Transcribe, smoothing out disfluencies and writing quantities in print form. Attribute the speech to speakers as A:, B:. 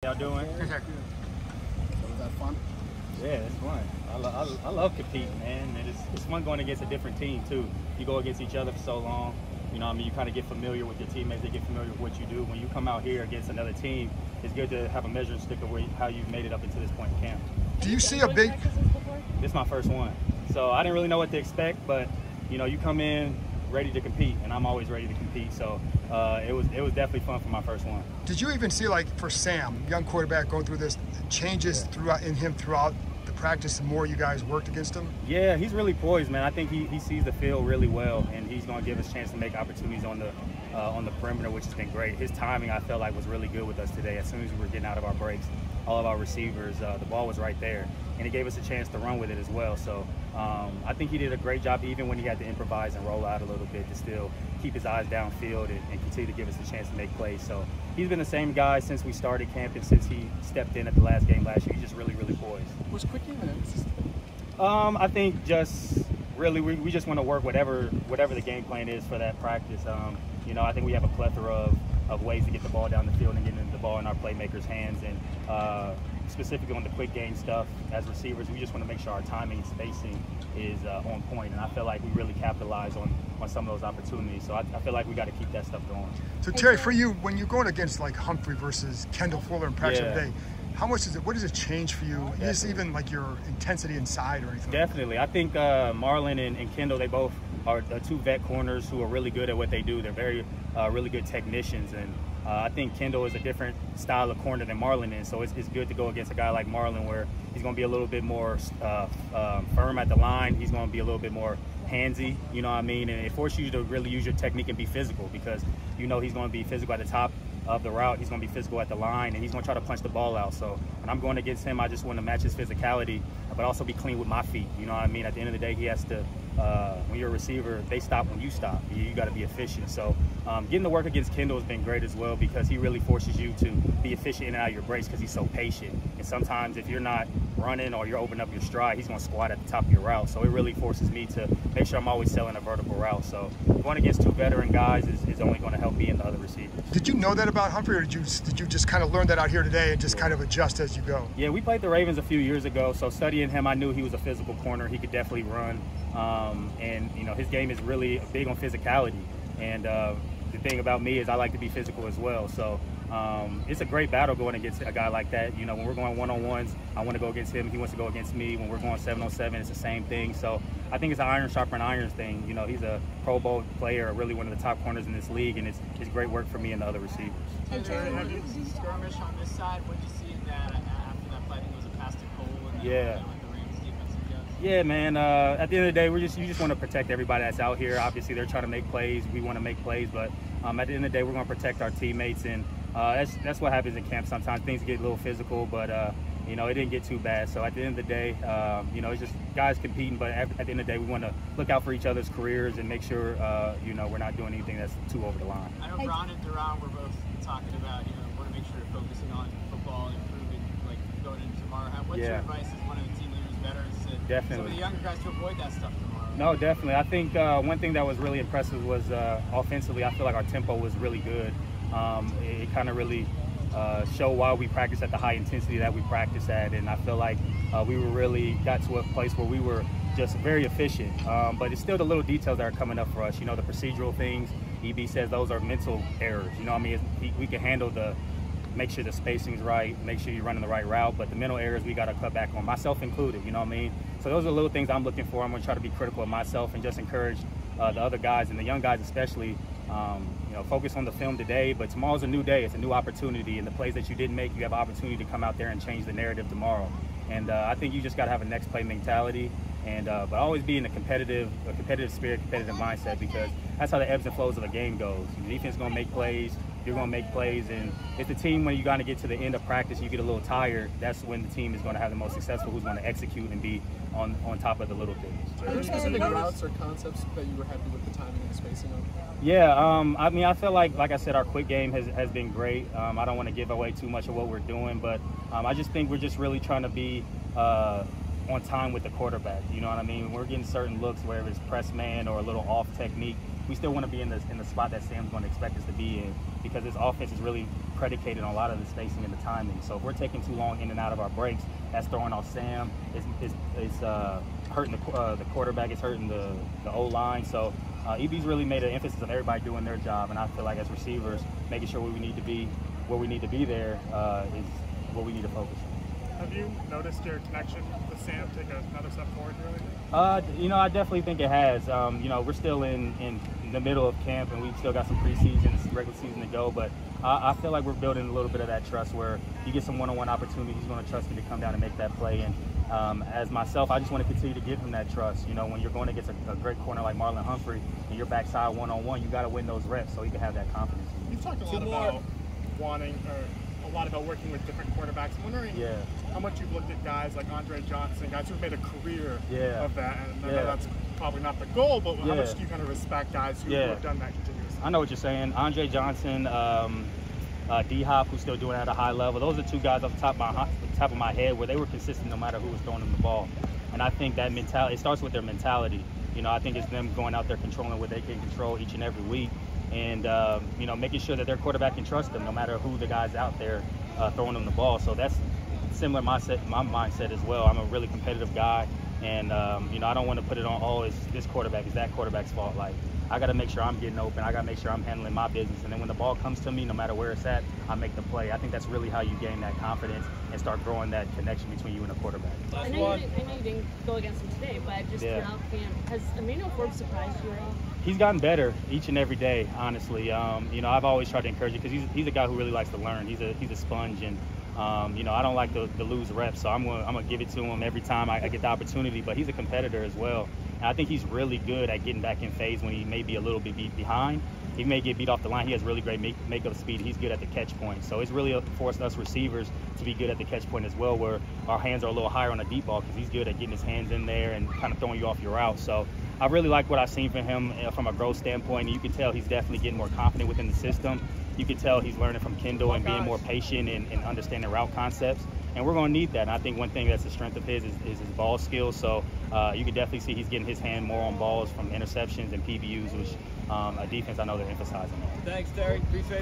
A: y'all doing?
B: So was that fun?
A: Yeah, it's fun. I love competing, man. And it's fun going against a different team, too. You go against each other for so long. You know what I mean? You kind of get familiar with your teammates. They get familiar with what you do. When you come out here against another team, it's good to have a measuring stick of how you've made it up into this point in camp.
C: Do you see a big...
A: This is my first one. So I didn't really know what to expect, but, you know, you come in ready to compete, and I'm always ready to compete. So it was definitely fun for my first one.
C: Did you even see, like, for Sam, young quarterback going through this, changes throughout the practice the more you guys worked against him?
A: Yeah, he's really poised, man. I think he sees the field really well, and he's going to give us a chance to make opportunities on the perimeter, which has been great. His timing, I felt like, was really good with us today. As soon as we were getting out of our breaks, all of our receivers, the ball was right there, and he gave us a chance to run with it as well. So I think he did a great job, even when he had to improvise and roll out a little bit, to still keep his eyes downfield and continue to give us a chance to make plays. So he's been the same guy since we started camp and since he stepped in at the last game last year. He's just really, really poised.
B: Was quick game an emphasis?
A: I think just really we just want to work whatever the game plan is for that practice. You know, I think we have a plethora of ways to get the ball down the field and get the ball in our playmakers' hands. And specifically on the quick game stuff, as receivers, we just want to make sure our timing and spacing is on point. And I feel like we really capitalize on some of those opportunities. So I feel like we got to keep that stuff going.
C: So Terry, for you, when you're going against like Humphrey versus Kendall Fuller in practice today, what does it change for you? Just even like your intensity inside or anything?
A: Definitely. I think Marlon and Kendall, they both are two vet corners who are really good at what they do. They're very really good technicians, and I think Kendall is a different style of corner than Marlon is. So it's good to go against a guy like Marlon, where he's going to be a little bit more firm at the line. He's going to be a little bit more handsy, you know what I mean? And it forces you to really use your technique and be physical, because you know he's going to be physical at the top of the route. He's going to be physical at the line, and he's going to try to punch the ball out. So when I'm going against him, I just want to match his physicality, but also be clean with my feet. You know what I mean? At the end of the day, he has to, when you're a receiver, they stop when you stop. You got to be efficient. So getting to work against Kendall has been great as well, because he really forces you to be efficient in and out of your breaks, because he's so patient. And sometimes if you're not running or you're opening up your stride, he's going to squat at the top of your route. So it really forces me to make sure I'm always selling a vertical route. So going against two veteran guys is only going to help me and the other receivers.
C: Did you know that about Humphrey, or did you just kind of learn that out here today and just kind of adjust as you go?
A: Yeah, we played the Ravens a few years ago, so studying him, I knew he was a physical corner. He could definitely run, and you know, his game is really big on physicality. And the thing about me is I like to be physical as well. So it's a great battle going against a guy like that. You know, when we're going one-on-ones, I want to go against him. He wants to go against me. When we're going 7-on-7, it's the same thing. So I think it's an iron sharpening iron thing. You know, he's a Pro Bowl player, really one of the top corners in this league, and it's great work for me and the other receivers.
D: And Terry, have you skirmish on this side? What did you see in that after that play? I think it was a pass to Cole and the Ravens defensive guys.
A: Yeah, man. At the end of the day, you just want to protect everybody that's out here. Obviously, they're trying to make plays. We want to make plays, but at the end of the day, we're going to protect our teammates, and that's what happens in camp. Sometimes things get a little physical, but you know, it didn't get too bad. So at the end of the day, you know, it's just guys competing, but at the end of the day, we want to look out for each other's careers and make sure, you know, we're not doing anything that's too over the line.
D: I know Ron and Duran were both talking about, you know, want to make sure you're focusing on football and improving, like, going into tomorrow. What's your advice as one of the team leaders, veterans, to some of the younger guys to avoid that stuff tomorrow?
A: No, definitely. I think one thing that was really impressive was offensively, I feel like our tempo was really good. It kind of really show why we practice at the high intensity that we practice at, and I feel like we really got to a place where we were just very efficient, but it's still the little details that are coming up for us. You know, the procedural things, EB says those are mental errors. You know what I mean? We can handle make sure the spacing's right, make sure you're running the right route, but the mental errors we got to cut back on, myself included, you know what I mean? So those are little things I'm looking for. I'm going to try to be critical of myself and just encourage the other guys, and the young guys especially, you know, focus on the film today, but tomorrow's a new day. It's a new opportunity, and the plays that you didn't make, you have an opportunity to come out there and change the narrative tomorrow. And I think you just got to have a next play mentality, and but always be in a competitive spirit, competitive mindset, because that's how the ebbs and flows of the game goes. The defense is going to make plays, you're going to make plays, and it's the team, when you're going to get to the end of practice, you get a little tired, that's when the team is going to have the most successful, who's going to execute and be on top of the little things.
B: Are there specific routes or concepts that you were happy with the timing and the spacing on?
A: Yeah, I mean, I feel like I said, our quick game has been great. I don't want to give away too much of what we're doing, but I just think we're just really trying to be on time with the quarterback. You know what I mean? When we're getting certain looks, whether it's press man or a little off technique, we still want to be in the spot that Sam's going to expect us to be in, because this offense is really predicated on a lot of the spacing and the timing. So if we're taking too long in and out of our breaks, that's throwing off Sam. It's hurting the quarterback. It's hurting the O-line. So EB's really made an emphasis on everybody doing their job, and I feel like as receivers, making sure where we need to be there is what we need to focus on.
E: Have you noticed your connection with Sam take another step forward, really?
A: I definitely think it has. We're still in the middle of camp, and we've still got some preseason and regular season to go, but I feel like we're building a little bit of that trust where you get some one-on-one opportunities, he's going to trust me to come down and make that play. And as myself, I just want to continue to give him that trust. When you're going against a great corner like Marlon Humphrey and you're backside one-on-one, you got to win those reps so he can have that confidence.
E: You've talked a lot about working with different quarterbacks. I'm wondering how much you've looked at guys like Andre Johnson, guys who've made a career of that. And I know that's probably not the goal, but how much do you kind of respect guys who have done that continuously?
A: I know what you're saying. Andre Johnson, D-Hop, who's still doing it at a high level. Those are two guys off the top of my head where they were consistent no matter who was throwing them the ball. And I think that mentality, it starts with their mentality. I think it's them going out there controlling what they can control each and every week. And, making sure that their quarterback can trust them no matter who the guy's out there throwing them the ball. So that's similar my mindset as well. I'm a really competitive guy, and, I don't want to put it on, it's this quarterback, it's that quarterback's fault. Like, I got to make sure I'm getting open. I got to make sure I'm handling my business. And then when the ball comes to me, no matter where it's at, I make the play. I think that's really how you gain that confidence and start growing that connection between you and the quarterback.
F: I know you didn't go against him today, but just throughout camp, has Emmanuel Forbes surprised you at all?
A: He's gotten better each and every day, honestly. I've always tried to encourage you because he's a guy who really likes to learn. He's a sponge, and I don't like to lose reps, so I'm gonna give it to him every time I get the opportunity. But he's a competitor as well, and I think he's really good at getting back in phase when he may be a little bit behind. He may get beat off the line. He has really great makeup speed. He's good at the catch point. So it's really forced us receivers to be good at the catch point as well, where our hands are a little higher on the deep ball because he's good at getting his hands in there and kind of throwing you off your route. So I really like what I've seen from him from a growth standpoint. You can tell he's definitely getting more confident within the system. You can tell he's learning from Kendall and being more patient and understanding route concepts. And we're going to need that. And I think one thing that's a strength of his is his ball skills. So you can definitely see he's getting his hand more on balls from interceptions and PBUs, which a defense I know they're emphasizing.
D: Thanks, Terry. Appreciate it.